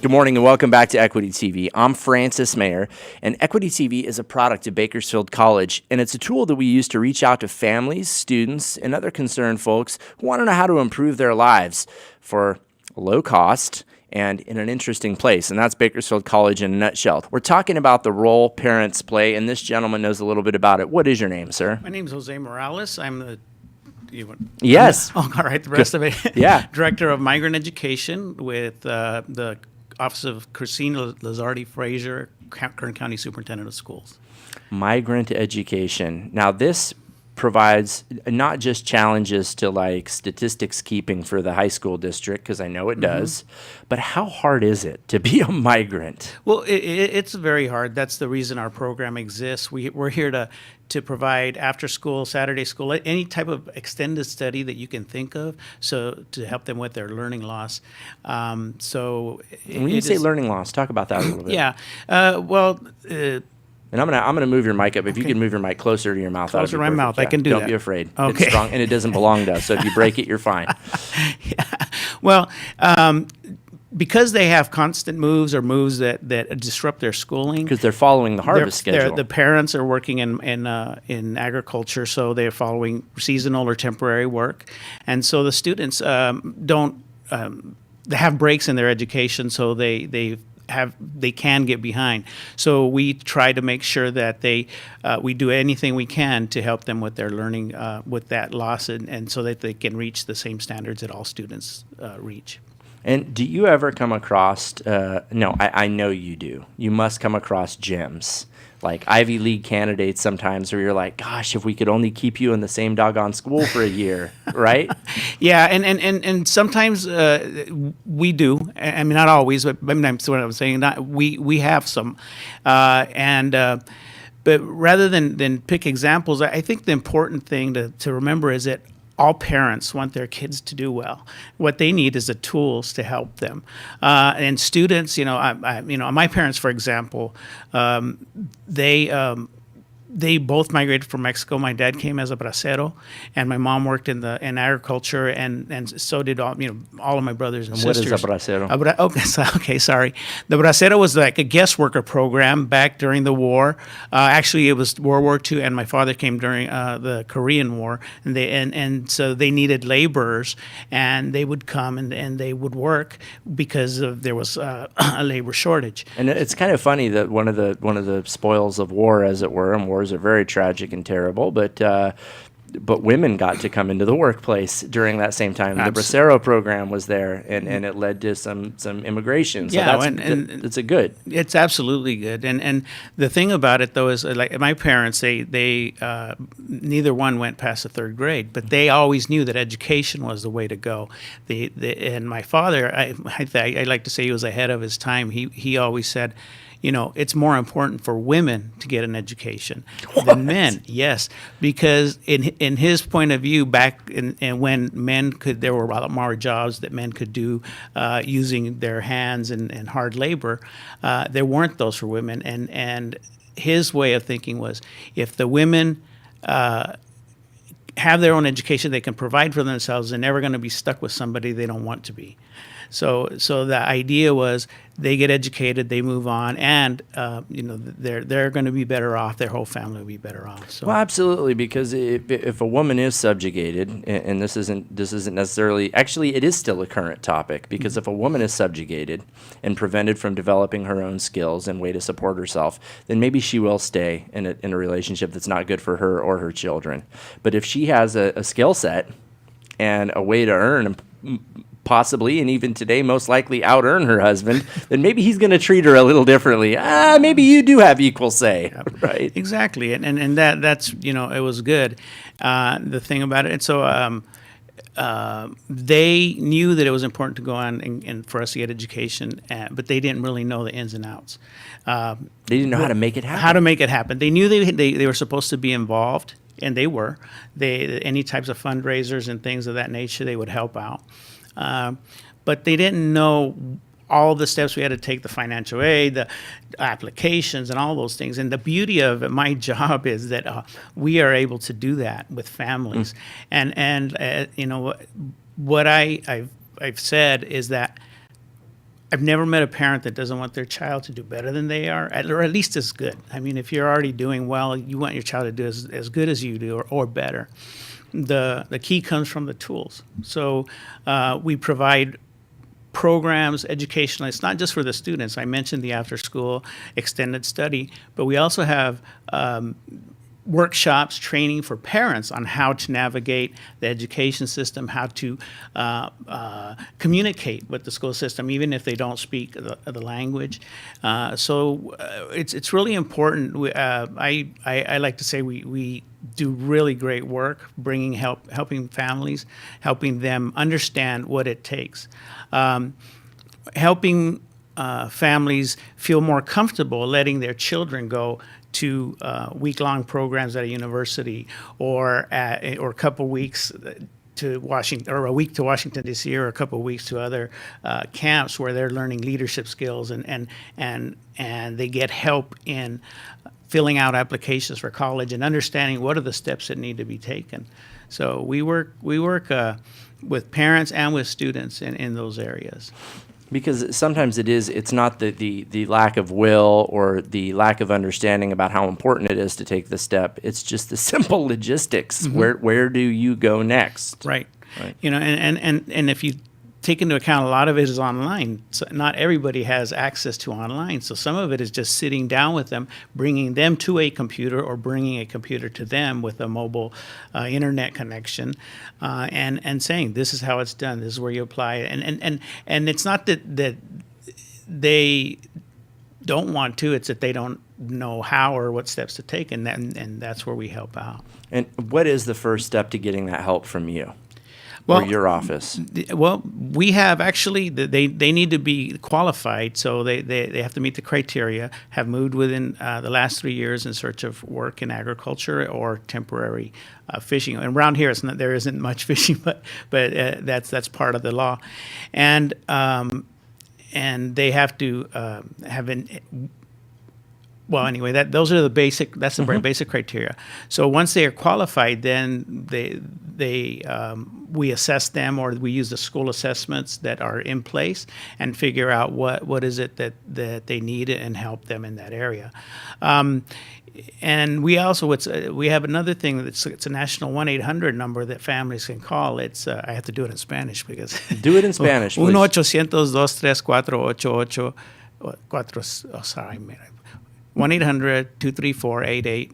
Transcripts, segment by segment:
Good morning and welcome back to Equity TV. I'm Francis Mayer, and Equity TV is a product of Bakersfield College, and it's a tool that we use to reach out to families, students, and other concerned folks who want to know how to improve their lives for low cost and in an interesting place, and that's Bakersfield College in a nutshell. We're talking about the role parents play, and this gentleman knows a little bit about it. What is your name, sir? My name is Jose Morales. I'm the Yes. all right, the rest of it. Yeah. Director of Migrant Education with the Office of Christine Lazardi Frazier, Kern County Superintendent of Schools. Migrant education. Now, this provides not just challenges to like statistics keeping for the high school district, because I know it does, but how hard is it to be a migrant? Well, it's very hard. That's the reason our program exists. We're here to provide after school, Saturday school, any type of extended study that you can think of, so to help them with their learning loss. When you say learning loss, talk about that a little bit. Yeah. And I'm gonna move your mic up. If you could move your mic closer to your mouth, Closer to my mouth, I can do Don't that. be afraid. Okay. It's strong, and it doesn't belong to us. So if you break it, you're fine. Yeah. Well, because they have constant moves or moves that disrupt their schooling. Because they're following the harvest schedule. The parents are working in agriculture, so they're following seasonal or temporary work, and so the students don't they have breaks in their education, so they can get behind. So we try to make sure that we do anything we can to help them with their learning with that loss, and so that they can reach the same standards that all students reach. And do you ever come across, no, I know you do. You must come across gems, like Ivy League candidates sometimes, where you're like, gosh, if we could only keep you in the same doggone school for a year, right? Yeah, and sometimes we do. I mean, not always, but that's what I'm saying. We have some. But rather than pick examples, I think the important thing to remember is that all parents want their kids to do well. What they need is the tools to help them. And students, my parents, for example, they both migrated from Mexico. My dad came as a bracero, and my mom worked in agriculture, and so did all of my brothers and sisters. What is a bracero? Okay, sorry. The bracero was like a guest worker program back during the war. Actually, it was World War II, and my father came during the Korean War, and so they needed laborers, and they would come and they would work because there was a labor shortage. And it's kind of funny that one of the spoils of war, as it were, and wars are very tragic and terrible, but women got to come into the workplace during that same time. The bracero program was there, and it led to some immigration. So yeah, it's a good. It's absolutely good. And the thing about it, though, is like my parents, they neither one went past the third grade, but they always knew that education was the way to go. And my father, I like to say he was ahead of his time. He always said, it's more important for women to get an education than men. Yes, because in his point of view, back in when men there were a lot more jobs that men could do using their hands and hard labor. There weren't those for women, and his way of thinking was, if the women have their own education, they can provide for themselves. They're never going to be stuck with somebody they don't want to be. So the idea was they get educated, they move on, and they're going to be better off. Their whole family will be better off. So. Well, absolutely, because if a woman is subjugated, and this isn't necessarily, actually, it is still a current topic, because if a woman is subjugated and prevented from developing her own skills and way to support herself, then maybe she will stay in a relationship that's not good for her or her children. But if she has a skill set and a way to earn, possibly, and even today most likely out-earn her husband, then maybe he's going to treat her a little differently. Maybe you do have equal say, right? Exactly, and that's it was good. The thing about it, and so they knew that it was important to go on and for us to get education, but they didn't really know the ins and outs. They didn't know how to make it happen. How to make it happen. They knew they were supposed to be involved, and they were. Any types of fundraisers and things of that nature, they would help out. But they didn't know all the steps we had to take, the financial aid, the applications, and all those things. And the beauty of my job is that we are able to do that with families. And what I've said is that I've never met a parent that doesn't want their child to do better than they are, or at least as good. I mean, if you're already doing well, you want your child to do as good as you do, or better. The key comes from the tools. So we provide programs, educational. It's not just for the students. I mentioned the after-school extended study, but we also have workshops, training for parents on how to navigate the education system, how to communicate with the school system, even if they don't speak the language. So it's really important. I like to say we do really great work, helping families, helping them understand what it takes, helping families feel more comfortable letting their children go to week-long programs at a university, or a couple weeks to Washington, or a week to Washington D.C., or a couple of weeks to other camps where they're learning leadership skills, and they get help in filling out applications for college and understanding what are the steps that need to be taken. So we work with parents and with students in those areas. Because sometimes it's not the lack of will or the lack of understanding about how important it is to take the step. It's just the simple logistics. Mm-hmm. Where do you go next? Right. You know, and if you take into account, a lot of it is online. So not everybody has access to online. So some of it is just sitting down with them, bringing them to a computer, or bringing a computer to them with a mobile internet connection, and saying, this is how it's done. This is where you apply it. And it's not that they don't want to. It's that they don't know how or what steps to take, and that's where we help out. And what is the first step to getting that help from you? Well, or your office? Well, we have actually, they need to be qualified, so they have to meet the criteria, have moved within the last 3 years in search of work in agriculture or temporary fishing. And around here, there isn't much fishing, but that's part of the law. And they have to have an... Well, anyway, those are the basic. That's the basic criteria. So once they are qualified, then we assess them, or we use the school assessments that are in place and figure out what is it that they need and help them in that area. And we also we have another thing it's a national 1-800 number that families can call. It's I have to do it in Spanish because do it in Spanish. 1-800-234-88. Sorry, 1-800-234-8847.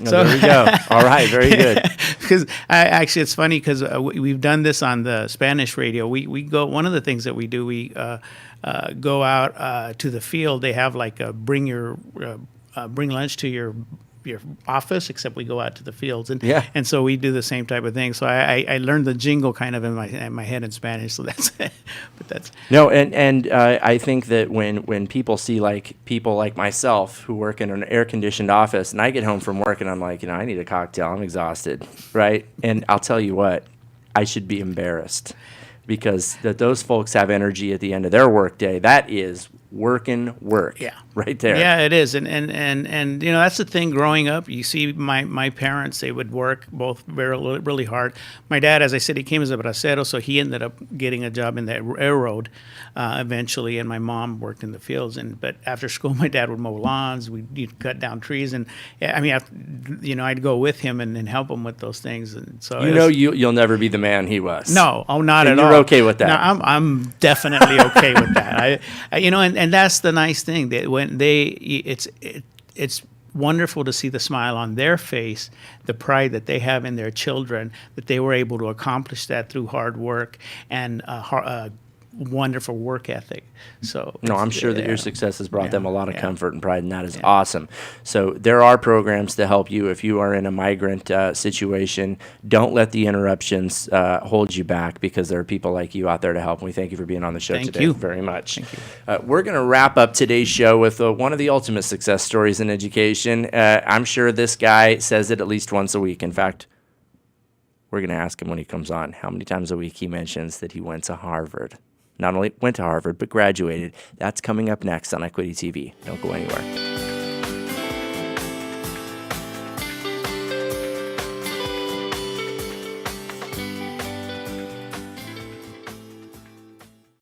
So there we go. All right, very good. Because actually, it's funny because we've done this on the Spanish radio. We go. One of the things that we do, we go out to the field. They have like a bring lunch to your office, except we go out to the fields, and so we do the same type of thing. So I learned the jingle kind of in my head in Spanish. So that's but that's no, and I think that when people see people like myself who work in an air conditioned office, and I get home from work and I'm like, I need a cocktail, I'm exhausted, right? And I'll tell you what, I should be embarrassed, because those folks have energy at the end of their workday. That is working work. Yeah. Right there. Yeah, it is. And that's the thing growing up. You see my parents, they would work both really hard. My dad, as I said, he came as a bracero, so he ended up getting a job in the railroad eventually, and my mom worked in the fields. But after school, my dad would mow lawns, we'd cut down trees, and I mean, I'd go with him and help him with those things. And so you'll never be the man he was. No, not and at all. You're okay with that. No, I'm definitely okay with that. And that's the nice thing, that when it's wonderful to see the smile on their face, the pride that they have in their children, that they were able to accomplish that through hard work and wonderful work ethic. So I'm sure that your success has brought them a lot of comfort and pride, and that is awesome. So there are programs to help you if you are in a migrant situation. Don't let the interruptions hold you back, because there are people like you out there to help. And we thank you for being on the show today. Thank you very much. Thank you. We're going to wrap up today's show with one of the ultimate success stories in education. I'm sure this guy says it at least once a week. In fact, we're going to ask him when he comes on how many times a week he mentions that he went to Harvard. Not only went to Harvard, but graduated. That's coming up next on Equity TV. Don't go anywhere.